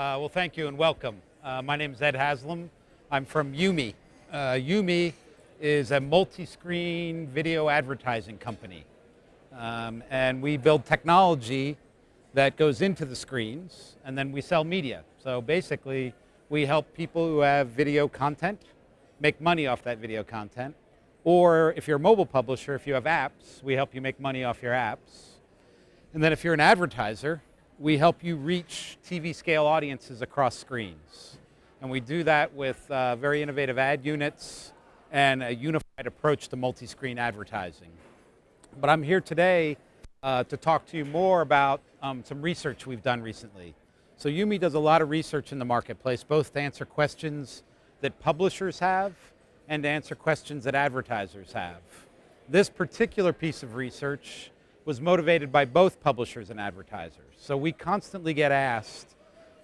Well, thank you and welcome. My name is Ed Haslam. I'm from YuMe. YuMe is a multi-screen video advertising company. And we build technology that goes into the screens, and then we sell media. So basically, we help people who have video content make money off that video content. Or if you're a mobile publisher, if you have apps, we help you make money off your apps. And then if you're an advertiser, we help you reach TV scale audiences across screens. And we do that with very innovative ad units and a unified approach to multi-screen advertising. But I'm here today to talk to you more about some research we've done recently. So YuMe does a lot of research in the marketplace, both to answer questions that publishers have and to answer questions that advertisers have. This particular piece of research was motivated by both publishers and advertisers. So we constantly get asked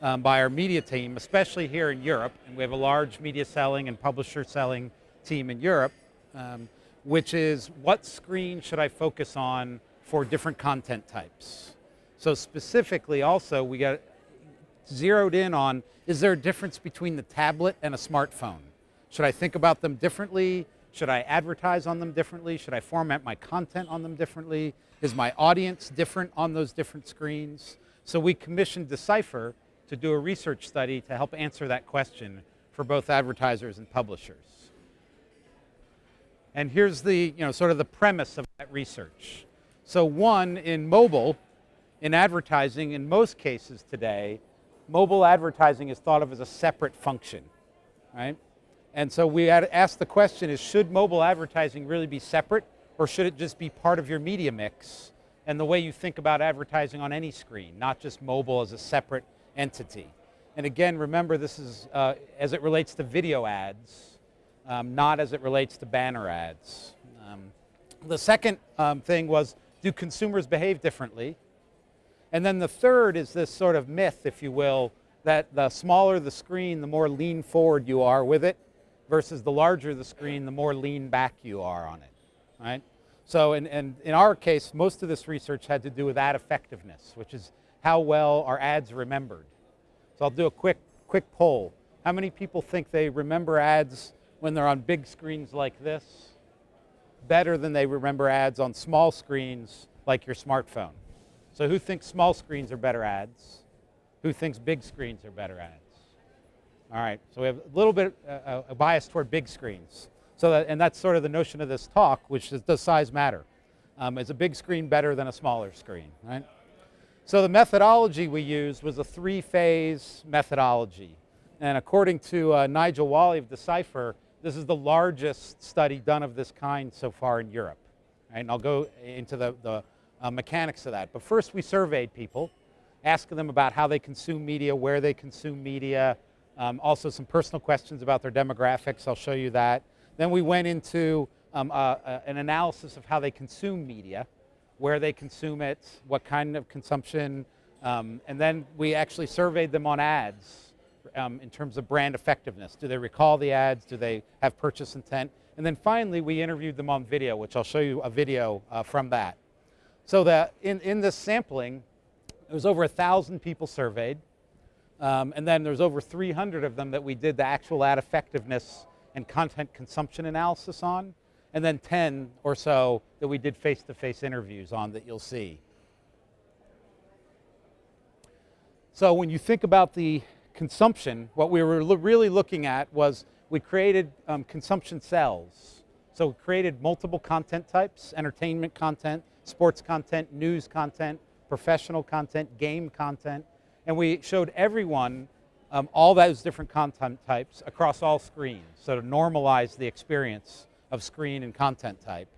by our media team, especially here in Europe, and we have a large media selling and publisher selling team in Europe, which is what screen should I focus on for different content types? So specifically also we got zeroed in on, is there a difference between the tablet and a smartphone? Should I think about them differently? Should I advertise on them differently? Should I format my content on them differently? Is my audience different on those different screens? So we commissioned Decipher to do a research study to help answer that question for both advertisers and publishers. And here's the, sort of the premise of that research. So one, in mobile, in advertising, in most cases today, mobile advertising is thought of as a separate function, right? And so we had asked the question is, should mobile advertising really be separate, or should it just be part of your media mix and the way you think about advertising on any screen, not just mobile as a separate entity? And again, remember this is as it relates to video ads, not as it relates to banner ads. The second thing was, do consumers behave differently? And then the third is this sort of myth, if you will, that the smaller the screen, the more lean forward you are with it, versus the larger the screen, the more lean back you are on it, right? So in our case, most of this research had to do with ad effectiveness, which is how well are ads remembered. So I'll do a quick poll. How many people think they remember ads when they're on big screens like this better than they remember ads on small screens like your smartphone? So who thinks small screens are better ads? Who thinks big screens are better ads? All right, so we have a little bit a bias toward big screens. So and that's sort of the notion of this talk, which is, does size matter? Is a big screen better than a smaller screen, right? So the methodology we used was a three-phase methodology. And according to Nigel Wally of Decipher, this is the largest study done of this kind so far in Europe. Right? And I'll go into the mechanics of that. But first we surveyed people, asking them about how they consume media, where they consume media, also some personal questions about their demographics. I'll show you that. Then we went into an analysis of how they consume media, where they consume it, what kind of consumption, and then we actually surveyed them on ads in terms of brand effectiveness. Do they recall the ads? Do they have purchase intent? And then finally, we interviewed them on video, which I'll show you a video from that. So that in this sampling, there was over 1,000 people surveyed. And then there's over 300 of them that we did the actual ad effectiveness and content consumption analysis on, and then 10 or so that we did face-to-face interviews on that you'll see. So when you think about the consumption, what we were really looking at was we created consumption cells. So we created multiple content types: entertainment content, sports content, news content, professional content, game content. And we showed everyone all those different content types across all screens, so to normalize the experience of screen and content type.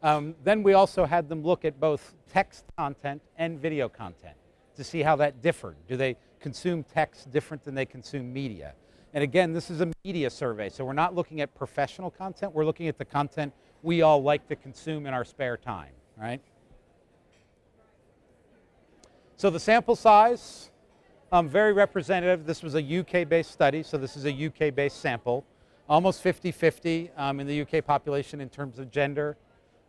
Then we also had them look at both text content and video content to see how that differed. Do they consume text different than they consume media? And again, this is a media survey, so we're not looking at professional content, we're looking at the content we all like to consume in our spare time, right? So the sample size, very representative. This was a UK-based study, so this is a UK-based sample. Almost 50-50 in the UK population in terms of gender.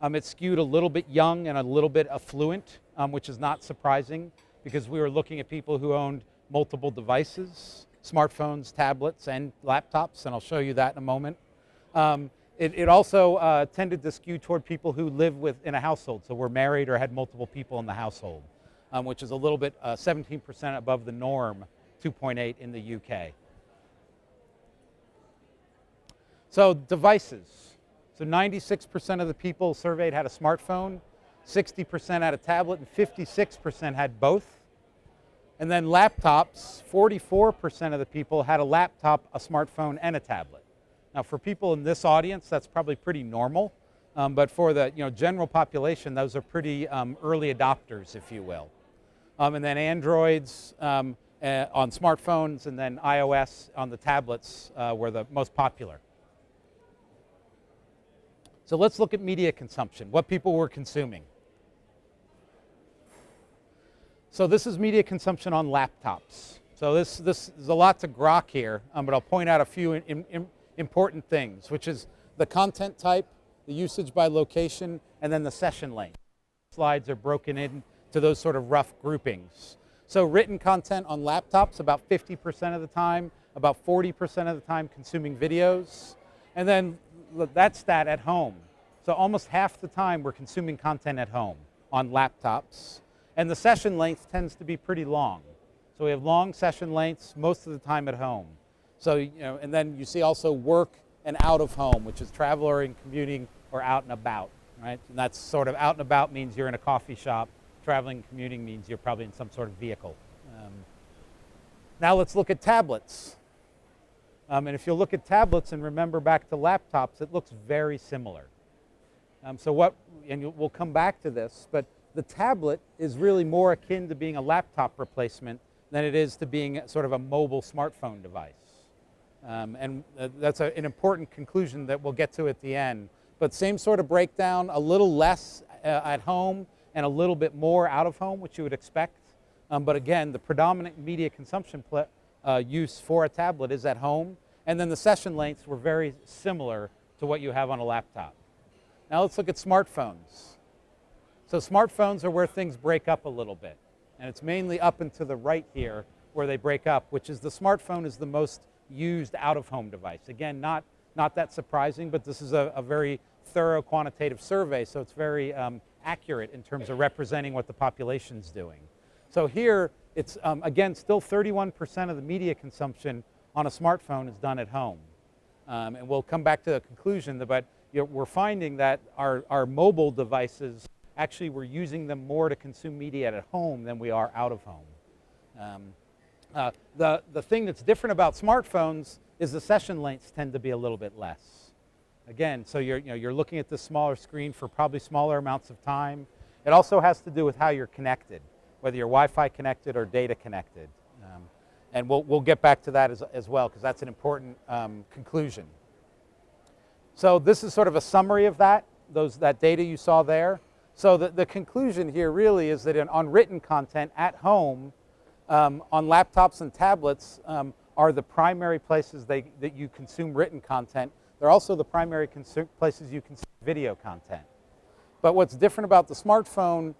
It skewed a little bit young and a little bit affluent, which is not surprising because we were looking at people who owned multiple devices, smartphones, tablets, and laptops, and I'll show you that in a moment. It also tended to skew toward people who live in a household, so were married or had multiple people in the household, which is a little bit 17% above the norm, 2.8 in the UK. So devices. So 96% of the people surveyed had a smartphone, 60% had a tablet, and 56% had both. And then laptops, 44% of the people had a laptop, a smartphone, and a tablet. Now for people in this audience, that's probably pretty normal, but for the general population, those are pretty early adopters, if you will. And then Androids on smartphones, and then iOS on the tablets were the most popular. So let's look at media consumption, what people were consuming. So this is media consumption on laptops. So this is a lot to grok here, but I'll point out a few important things, which is the content type, the usage by location, and then the session length. Slides are broken into those sort of rough groupings. So written content on laptops, about 50% of the time, about 40% of the time consuming videos. And then that stat at home. So almost half the time we're consuming content at home on laptops. And the session length tends to be pretty long. So we have long session lengths most of the time at home. So, and then you see also work and out of home, which is traveling, commuting, or out and about, right? And that's sort of out and about means you're in a coffee shop. Traveling and commuting means you're probably in some sort of vehicle. Now let's look at tablets. And if you look at tablets and remember back to laptops, it looks very similar. We'll come back to this, but the tablet is really more akin to being a laptop replacement than it is to being sort of a mobile smartphone device. That's an important conclusion that we'll get to at the end. But same sort of breakdown, a little less at home and a little bit more out of home, which you would expect. But again, the predominant media consumption use for a tablet is at home. And then the session lengths were very similar to what you have on a laptop. Now let's look at smartphones. So smartphones are where things break up a little bit. And it's mainly up and to the right here where they break up, which is the smartphone is the most used out-of-home device. Again, not that surprising, but this is a very thorough quantitative survey, so it's very accurate in terms of representing what the population's doing. So here, it's, again, still 31% of the media consumption on a smartphone is done at home. And we'll come back to the conclusion, but we're finding that our mobile devices, actually we're using them more to consume media at home than we are out of home. The thing that's different about smartphones is the session lengths tend to be a little bit less. Again, so you're looking at this smaller screen for probably smaller amounts of time. It also has to do with how you're connected, whether you're Wi-Fi connected or data connected. And we'll get back to that as well, because that's an important conclusion. So this is sort of a summary of that data you saw there. So the conclusion here really is that on written content at home, on laptops and tablets are the primary places that you consume written content. They're also the primary places you consume video content. But what's different about the smartphone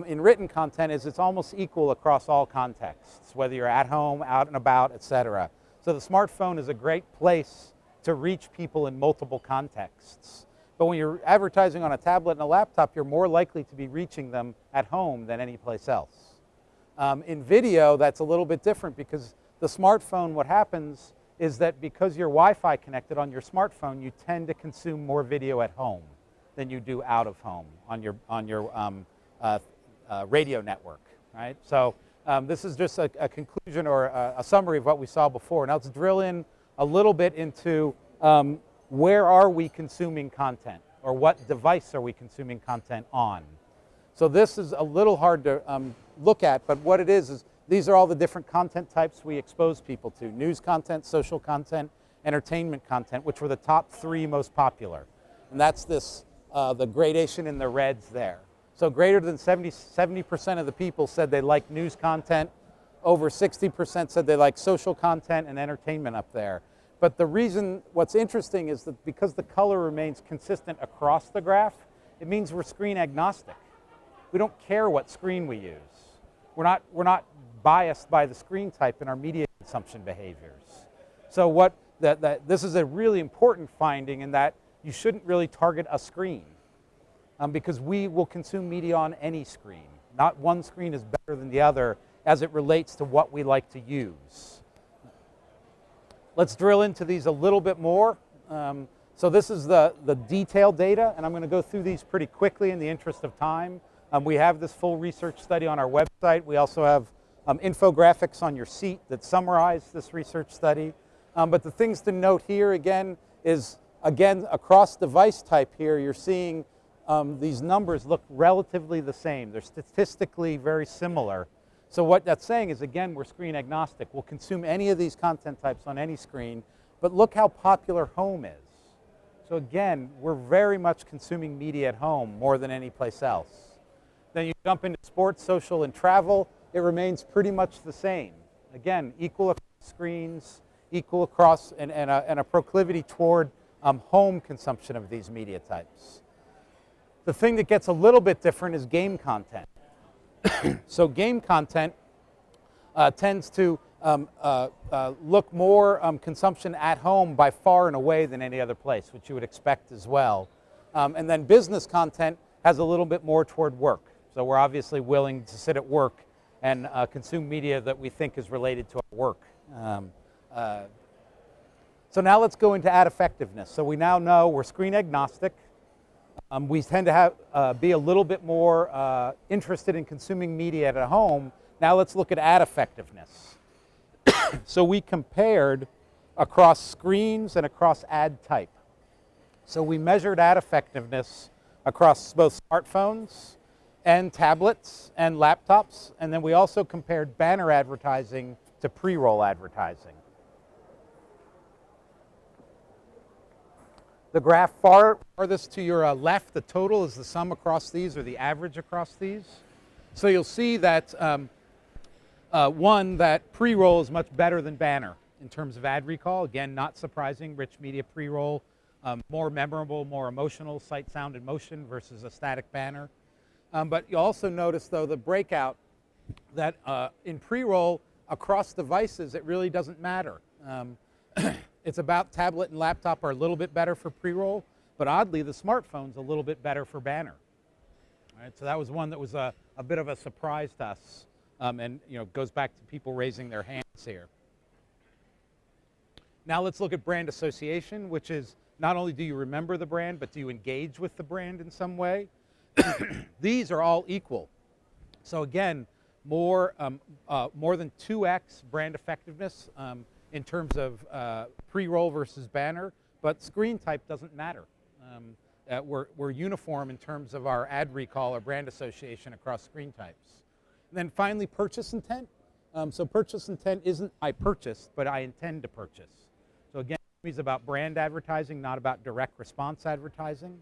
in written content is it's almost equal across all contexts, whether you're at home, out and about, etc. So the smartphone is a great place to reach people in multiple contexts. But when you're advertising on a tablet and a laptop, you're more likely to be reaching them at home than any place else. In video, that's a little bit different because the smartphone, what happens is that because you're Wi-Fi connected on your smartphone, you tend to consume more video at home than you do out of home on your radio network, right? So this is just a conclusion or a summary of what we saw before. Now let's drill in a little bit into where are we consuming content, or what device are we consuming content on? So this is a little hard to look at, but what it is these are all the different content types we expose people to: news content, social content, entertainment content, which were the top 3 most popular. And that's this, the gradation in the reds there. So greater than 70% of the people said they like news content. Over 60% said they like social content and entertainment up there. But the reason, what's interesting is that because the color remains consistent across the graph, it means we're screen agnostic. We don't care what screen we use. we're not biased by the screen type in our media consumption behaviors. So this is a really important finding in that you shouldn't really target a screen because we will consume media on any screen. Not one screen is better than the other as it relates to what we like to use. Let's drill into these a little bit more. So this is the detailed data, and I'm going to go through these pretty quickly in the interest of time. We have this full research study on our website. We also have infographics on your seat that summarize this research study. But the things to note here again is, again, across device type here, you're seeing these numbers look relatively the same. They're statistically very similar. So what that's saying is, again, we're screen agnostic. We'll consume any of these content types on any screen, but look how popular home is. So again, we're very much consuming media at home more than any place else. Then you jump into sports, social, and travel. It remains pretty much the same. Again, equal across screens, equal across, and a proclivity toward home consumption of these media types. The thing that gets a little bit different is game content. So game content tends to look more consumption at home by far and away than any other place, which you would expect as well. And then business content has a little bit more toward work. So we're obviously willing to sit at work and consume media that we think is related to our work. So now let's go into ad effectiveness. So we now know we're screen agnostic. We tend to be a little bit more interested in consuming media at home. Now let's look at ad effectiveness. So we compared across screens and across ad type. So we measured ad effectiveness across both smartphones and tablets and laptops, and then we also compared banner advertising to pre-roll advertising. The graph farthest to your left, the total is the sum across these, or the average across these. So you'll see that that pre-roll is much better than banner in terms of ad recall. Again, not surprising, rich media pre-roll, more memorable, more emotional, sight, sound, and motion versus a static banner. But you also notice, though, the breakout that in pre-roll across devices, it really doesn't matter. It's about tablet and laptop are a little bit better for pre-roll, but oddly, the smartphone's a little bit better for banner. All right, so that was one that was a bit of a surprise to us, and goes back to people raising their hands here. Now let's look at brand association, which is not only do you remember the brand, but do you engage with the brand in some way? These are all equal. So again, more than 2x brand effectiveness in terms of pre-roll versus banner, but screen type doesn't matter. We're uniform in terms of our ad recall or brand association across screen types. And then finally, purchase intent. So purchase intent isn't I purchased, but I intend to purchase. So again, it's about brand advertising, not about direct response advertising.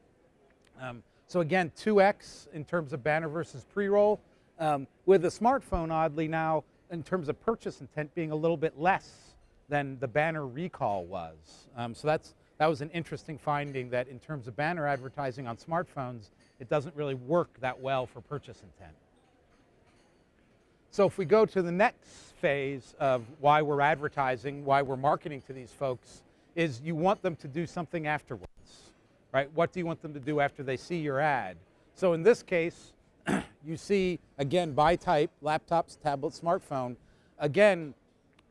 So again, 2x in terms of banner versus pre-roll. With a smartphone, oddly now, in terms of purchase intent being a little bit less than the banner recall was. So that was an interesting finding, that in terms of banner advertising on smartphones, it doesn't really work that well for purchase intent. So if we go to the next phase of why we're advertising, why we're marketing to these folks, is you want them to do something afterwards, right? What do you want them to do after they see your ad? So in this case, you see, again, by type, laptops, tablet, smartphone, again,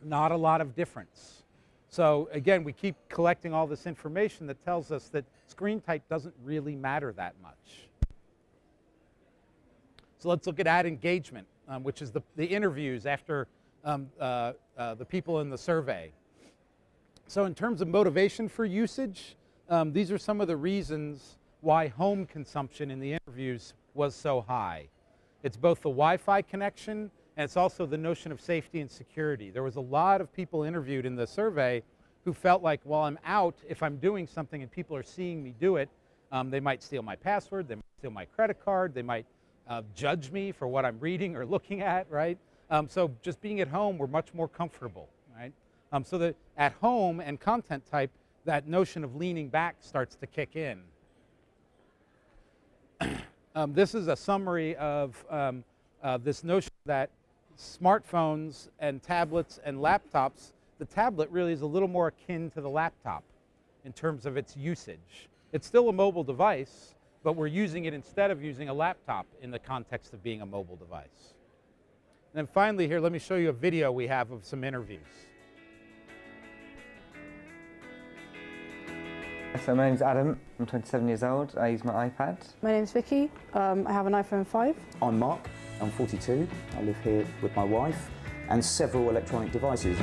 not a lot of difference. So again, we keep collecting all this information that tells us that screen type doesn't really matter that much. So let's look at ad engagement, which is the interviews after the people in the survey. So in terms of motivation for usage, these are some of the reasons why home consumption in the interviews was so high. It's both the Wi-Fi connection, and it's also the notion of safety and security. There was a lot of people interviewed in the survey who felt like, well, I'm out, if I'm doing something and people are seeing me do it, they might steal my password, they might steal my credit card, they might judge me for what I'm reading or looking at, right? So just being at home, we're much more comfortable, right? So that at home and content type, that notion of leaning back starts to kick in. This is a summary of this notion that smartphones and tablets and laptops, the tablet really is a little more akin to the laptop in terms of its usage. It's still a mobile device, but we're using it instead of using a laptop in the context of being a mobile device. And then finally here, let me show you a video we have of some interviews. So my name's Adam, I'm 27 years old, I use my iPad. My name's Vicky, I have an iPhone 5. I'm Mark, I'm 42, I live here with my wife and several electronic devices.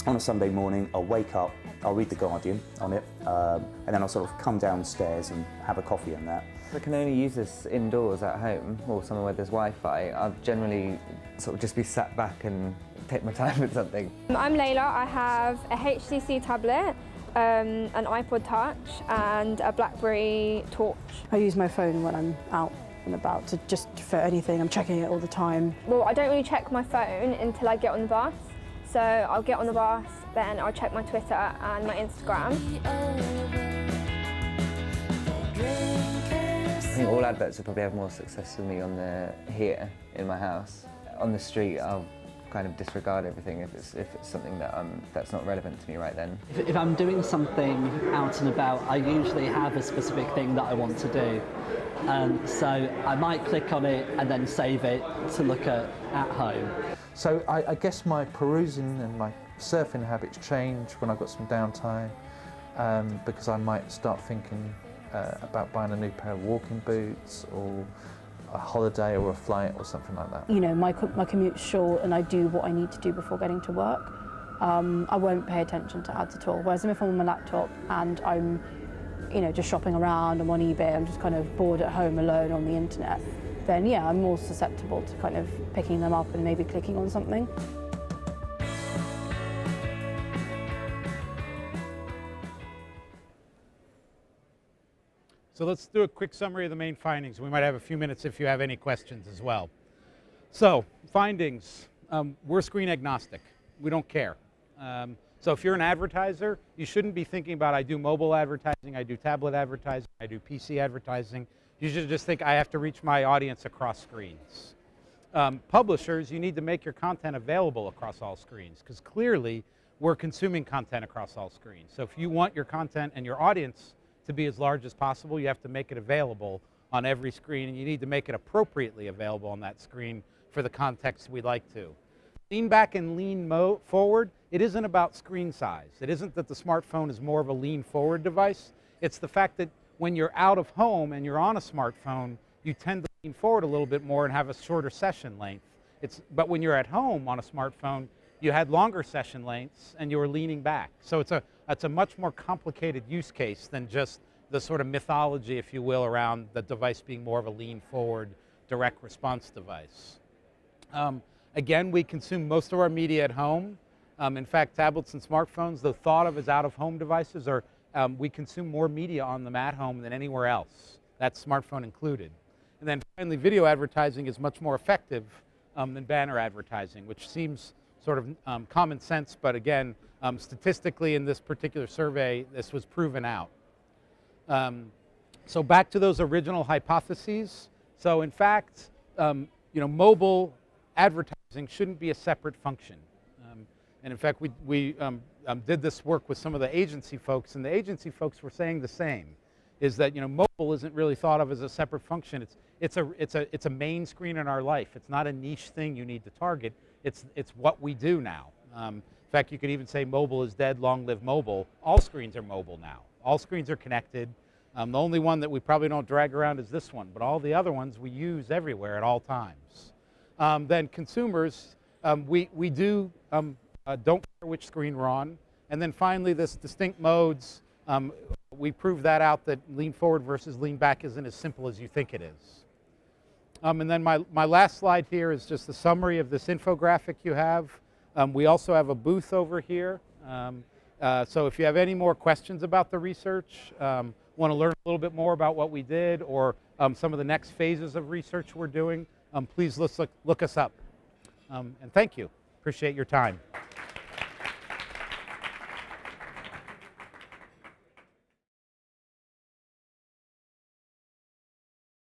On a Sunday morning, I'll wake up, I'll read The Guardian on it, and then I'll sort of come downstairs and have a coffee and that. I can only use this indoors at home or somewhere where there's Wi-Fi. I'll generally sort of just be sat back and take my time with something. I'm Layla, I have a HTC tablet, an iPod Touch and a BlackBerry Torch. I use my phone when I'm out and about to just for anything. I'm checking it all the time. Well, I don't really check my phone until I get on the bus. So I'll get on the bus, then I'll check my Twitter and my Instagram. I think all adverts will probably have more success with me here in my house. On the street, I'll kind of disregard everything if it's something that's not relevant to me right then. If I'm doing something out and about, I usually have a specific thing that I want to do. So I might click on it and then save it to look at home. So I guess my perusing and my surfing habits change when I've got some downtime, because I might start thinking about buying a new pair of walking boots or a holiday or a flight or something like that. You know, my commute's short and I do what I need to do before getting to work. I won't pay attention to ads at all. Whereas if I'm on my laptop and I'm, you know, just shopping around, I'm on eBay, I'm just kind of bored at home alone on the internet, then yeah, I'm more susceptible to kind of picking them up and maybe clicking on something. So let's do a quick summary of the main findings. We might have a few minutes if you have any questions as well. So, findings, we're screen agnostic. We don't care. So if you're an advertiser, you shouldn't be thinking about I do mobile advertising, I do tablet advertising, I do PC advertising. You should just think I have to reach my audience across screens. Publishers, you need to make your content available across all screens because clearly we're consuming content across all screens. So if you want your content and your audience to be as large as possible, you have to make it available on every screen, and you need to make it appropriately available on that screen for the context we like to. Lean back and lean forward, it isn't about screen size. It isn't that the smartphone is more of a lean forward device. It's the fact that when you're out of home and you're on a smartphone, you tend to lean forward a little bit more and have a shorter session length. But when you're at home on a smartphone, you had longer session lengths and you were leaning back. So it's a much more complicated use case than just the sort of mythology, if you will, around the device being more of a lean forward direct response device. Again, we consume most of our media at home. In fact, tablets and smartphones, though thought of as out-of-home devices, we consume more media on them at home than anywhere else. That's smartphone included. And then finally, video advertising is much more effective than banner advertising, which seems sort of common sense, but again, statistically in this particular survey, this was proven out. So back to those original hypotheses. So in fact, mobile advertising shouldn't be a separate function. And in fact, we did this work with some of the agency folks, and the agency folks were saying the same, is that mobile isn't really thought of as a separate function. It's a main screen in our life. It's not a niche thing you need to target. It's what we do now. In fact, you could even say mobile is dead, long live mobile. All screens are mobile now. All screens are connected. The only one that we probably don't drag around is this one, but all the other ones we use everywhere at all times. Then consumers, we do don't care which screen we're on. And then finally, this distinct modes, we proved that out, that lean forward versus lean back isn't as simple as you think it is. And then my last slide here is just a summary of this infographic you have. We also have a booth over here. So if you have any more questions about the research, want to learn a little bit more about what we did, or some of the next phases of research we're doing, please look us up. And thank you. Appreciate your time.